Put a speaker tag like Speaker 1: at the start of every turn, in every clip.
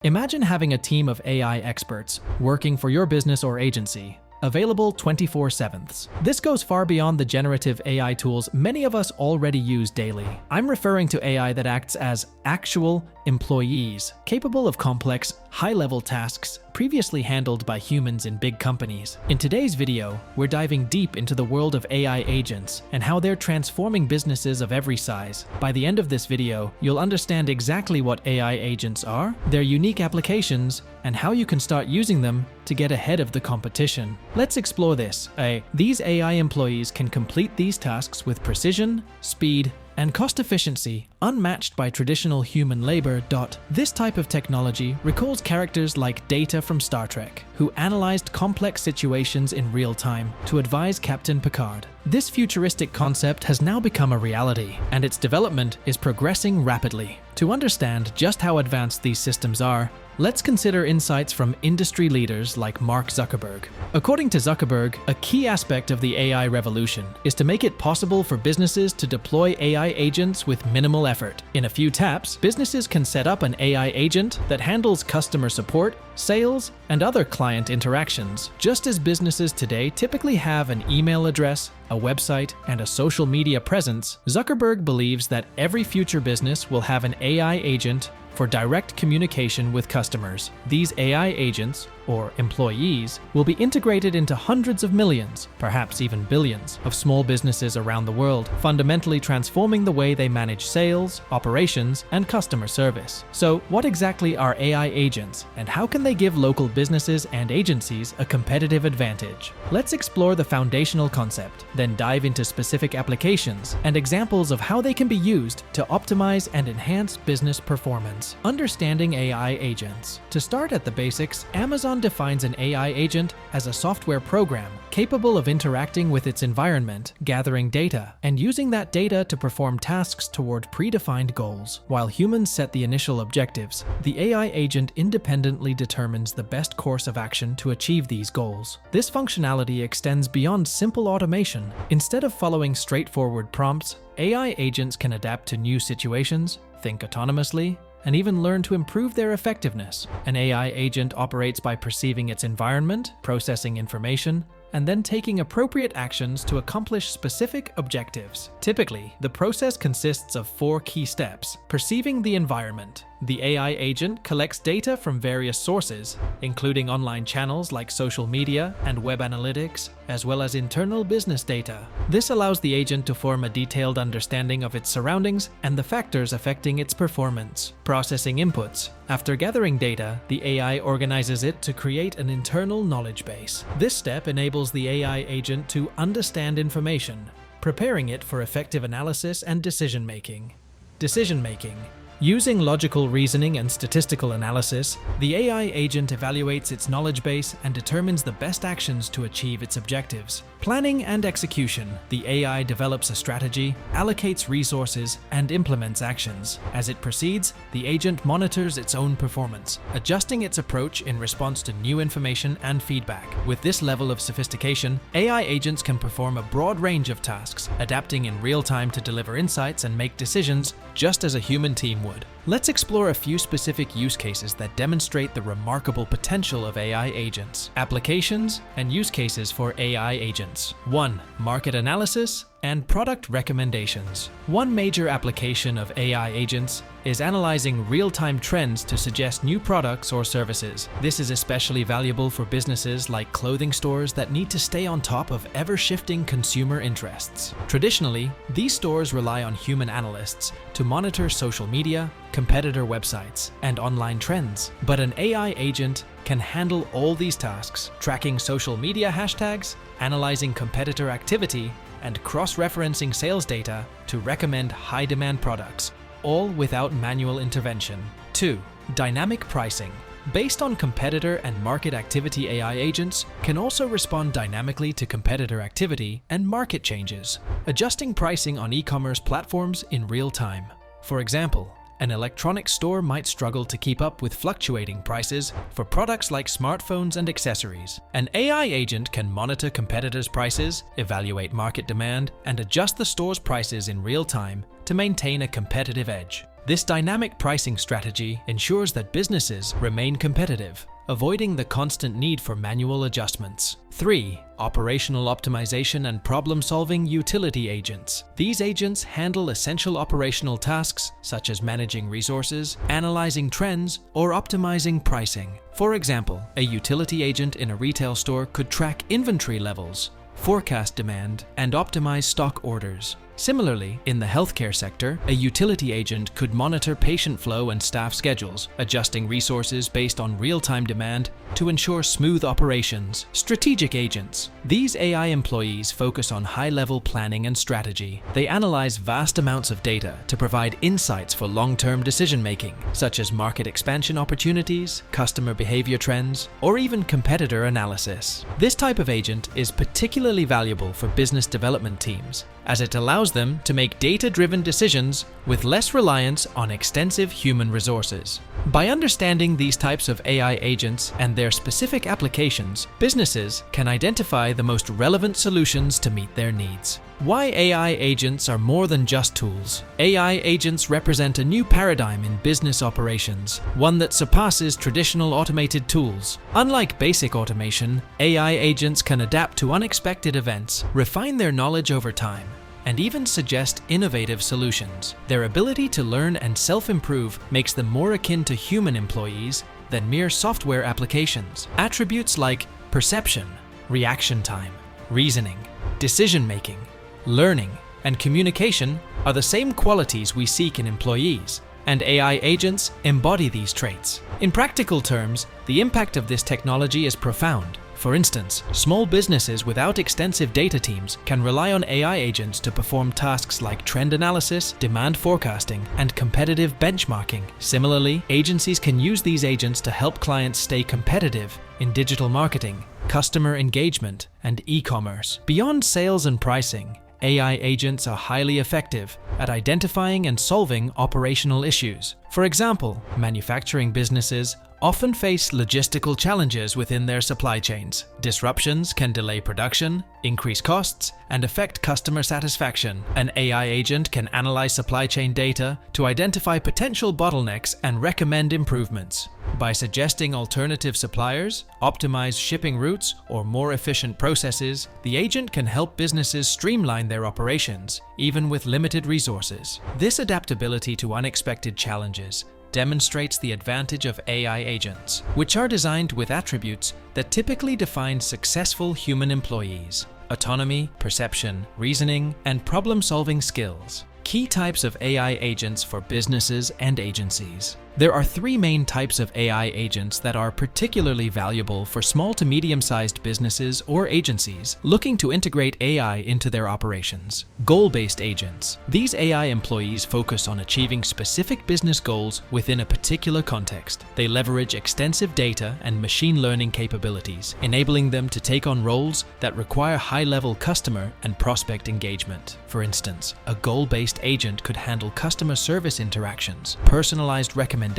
Speaker 1: Imagine having a team of AI experts working for your business or agency, available 24/7. This goes far beyond the generative AI tools many of us already use daily. I'm referring to AI that acts as actual employees, capable of complex, high-level tasks previously handled by humans in big companies. In today's video, we're diving deep into the world of AI agents and how they're transforming businesses of every size. By the end of this video, you'll understand exactly what AI agents are, their unique applications, and how you can start using them to get ahead of the competition. Let's explore this. These AI employees can complete these tasks with precision, speed, and cost efficiency unmatched by traditional human labor. This type of technology recalls characters like Data from Star Trek, who analyzed complex situations in real time to advise Captain Picard. This futuristic concept has now become a reality, and its development is progressing rapidly. To understand just how advanced these systems are, let's consider insights from industry leaders like Mark Zuckerberg. According to Zuckerberg, a key aspect of the AI revolution is to make it possible for businesses to deploy AI agents with minimal effort. In a few taps, businesses can set up an AI agent that handles customer support, sales, and other client interactions. Just as businesses today typically have an email address, a website, and a social media presence, Zuckerberg believes that every future business will have an AI agent for direct communication with customers. These AI agents, or employees, will be integrated into hundreds of millions, perhaps even billions, of small businesses around the world, fundamentally transforming the way they manage sales, operations, and customer service. So, what exactly are AI agents, and how can they give local businesses and agencies a competitive advantage? Let's explore the foundational concept, then dive into specific applications and examples of how they can be used to optimize and enhance business performance. Understanding AI agents. To start at the basics, Amazon defines an AI agent as a software program capable of interacting with its environment, gathering data, and using that data to perform tasks toward predefined goals. While humans set the initial objectives, the AI agent independently determines the best course of action to achieve these goals. This functionality extends beyond simple automation. Instead of following straightforward prompts, AI agents can adapt to new situations, think autonomously, and even learn to improve their effectiveness. An AI agent operates by perceiving its environment, processing information, and then taking appropriate actions to accomplish specific objectives. Typically, the process consists of 4 key steps. Perceiving the environment. The AI agent collects data from various sources, including online channels like social media and web analytics, as well as internal business data. This allows the agent to form a detailed understanding of its surroundings and the factors affecting its performance. Processing inputs. After gathering data, the AI organizes it to create an internal knowledge base. This step enables the AI agent to understand information, preparing it for effective analysis and decision-making. Decision-making. Using logical reasoning and statistical analysis, the AI agent evaluates its knowledge base and determines the best actions to achieve its objectives. Planning and execution. The AI develops a strategy, allocates resources, and implements actions. As it proceeds, the agent monitors its own performance, adjusting its approach in response to new information and feedback. With this level of sophistication, AI agents can perform a broad range of tasks, adapting in real time to deliver insights and make decisions just as a human team would. Let's explore a few specific use cases that demonstrate the remarkable potential of AI agents. Applications and use cases for AI agents. 1. Market analysis and product recommendations. One major application of AI agents is analyzing real-time trends to suggest new products or services. This is especially valuable for businesses like clothing stores that need to stay on top of ever-shifting consumer interests. Traditionally, these stores rely on human analysts to monitor social media, competitor websites, and online trends. But an AI agent can handle all these tasks, tracking social media hashtags, analyzing competitor activity, and cross-referencing sales data to recommend high-demand products, all without manual intervention. 2. Dynamic pricing. Based on competitor and market activity, AI agents can also respond dynamically to competitor activity and market changes, adjusting pricing on e-commerce platforms in real time. For example, an electronics store might struggle to keep up with fluctuating prices for products like smartphones and accessories. An AI agent can monitor competitors' prices, evaluate market demand, and adjust the store's prices in real time to maintain a competitive edge. This dynamic pricing strategy ensures that businesses remain competitive, avoiding the constant need for manual adjustments. 3. Operational optimization and problem-solving utility agents. These agents handle essential operational tasks such as managing resources, analyzing trends, or optimizing pricing. For example, a utility agent in a retail store could track inventory levels, forecast demand, and optimize stock orders. Similarly, in the healthcare sector, a utility agent could monitor patient flow and staff schedules, adjusting resources based on real-time demand to ensure smooth operations. Strategic agents. These AI employees focus on high-level planning and strategy. They analyze vast amounts of data to provide insights for long-term decision-making, such as market expansion opportunities, customer behavior trends, or even competitor analysis. This type of agent is particularly valuable for business development teams, as it allows them to make data-driven decisions with less reliance on extensive human resources. By understanding these types of AI agents and their specific applications, businesses can identify the most relevant solutions to meet their needs. Why AI agents are more than just tools. AI agents represent a new paradigm in business operations, one that surpasses traditional automated tools. Unlike basic automation, AI agents can adapt to unexpected events, refine their knowledge over time, and even suggest innovative solutions. Their ability to learn and self-improve makes them more akin to human employees than mere software applications. Attributes like perception, reaction time, reasoning, decision-making, learning, and communication are the same qualities we seek in employees, and AI agents embody these traits. In practical terms, the impact of this technology is profound. For instance, small businesses without extensive data teams can rely on AI agents to perform tasks like trend analysis, demand forecasting, and competitive benchmarking. Similarly, agencies can use these agents to help clients stay competitive in digital marketing, customer engagement, and e-commerce. Beyond sales and pricing, AI agents are highly effective at identifying and solving operational issues. For example, manufacturing businesses often face logistical challenges within their supply chains. Disruptions can delay production, increase costs, and affect customer satisfaction. An AI agent can analyze supply chain data to identify potential bottlenecks and recommend improvements. By suggesting alternative suppliers, optimize shipping routes, or more efficient processes, the agent can help businesses streamline their operations, even with limited resources. This adaptability to unexpected challenges demonstrates the advantage of AI agents, which are designed with attributes that typically define successful human employees: autonomy, perception, reasoning, and problem-solving skills. Key types of AI agents for businesses and agencies. There are three main types of AI agents that are particularly valuable for small to medium-sized businesses or agencies looking to integrate AI into their operations. Goal-based agents. These AI employees focus on achieving specific business goals within a particular context. They leverage extensive data and machine learning capabilities, enabling them to take on roles that require high-level customer and prospect engagement. For instance, a goal-based agent could handle customer service interactions, personalized recommendations,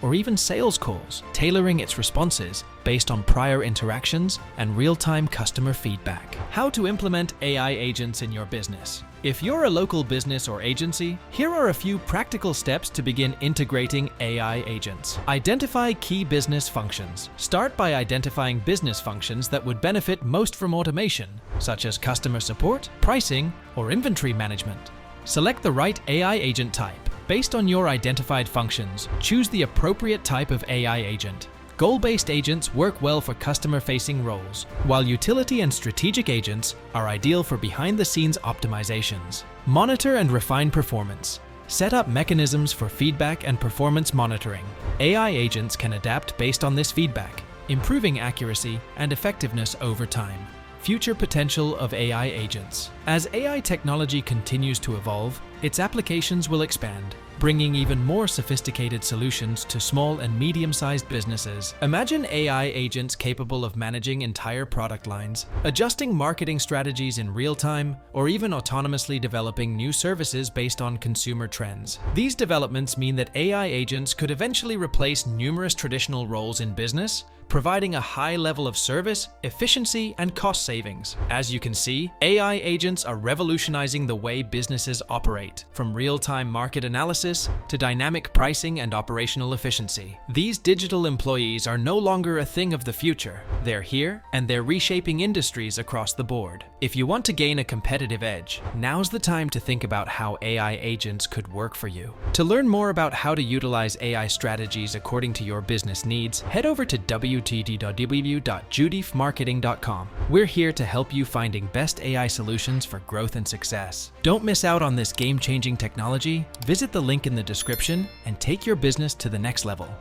Speaker 1: or even sales calls, tailoring its responses based on prior interactions and real-time customer feedback. How to implement AI agents in your business. If you're a local business or agency, here are a few practical steps to begin integrating AI agents. Identify key business functions. Start by identifying business functions that would benefit most from automation, such as customer support, pricing, or inventory management. Select the right AI agent type. Based on your identified functions, choose the appropriate type of AI agent. Goal-based agents work well for customer-facing roles, while utility and strategic agents are ideal for behind-the-scenes optimizations. Monitor and refine performance. Set up mechanisms for feedback and performance monitoring. AI agents can adapt based on this feedback, improving accuracy and effectiveness over time. Future potential of AI agents. As AI technology continues to evolve, its applications will expand, bringing even more sophisticated solutions to small and medium-sized businesses. Imagine AI agents capable of managing entire product lines, adjusting marketing strategies in real time, or even autonomously developing new services based on consumer trends. These developments mean that AI agents could eventually replace numerous traditional roles in business, providing a high level of service, efficiency, and cost savings. As you can see, AI agents are revolutionizing the way businesses operate, from real-time market analysis to dynamic pricing and operational efficiency. These digital employees are no longer a thing of the future. They're here, and they're reshaping industries across the board. If you want to gain a competitive edge, now's the time to think about how AI agents could work for you. To learn more about how to utilize AI strategies according to your business needs, head over to www.judyfmarketing.com. We're here to help you finding best AI solutions for growth and success. Don't miss out on this game-changing technology. Visit the link in the description and take your business to the next level.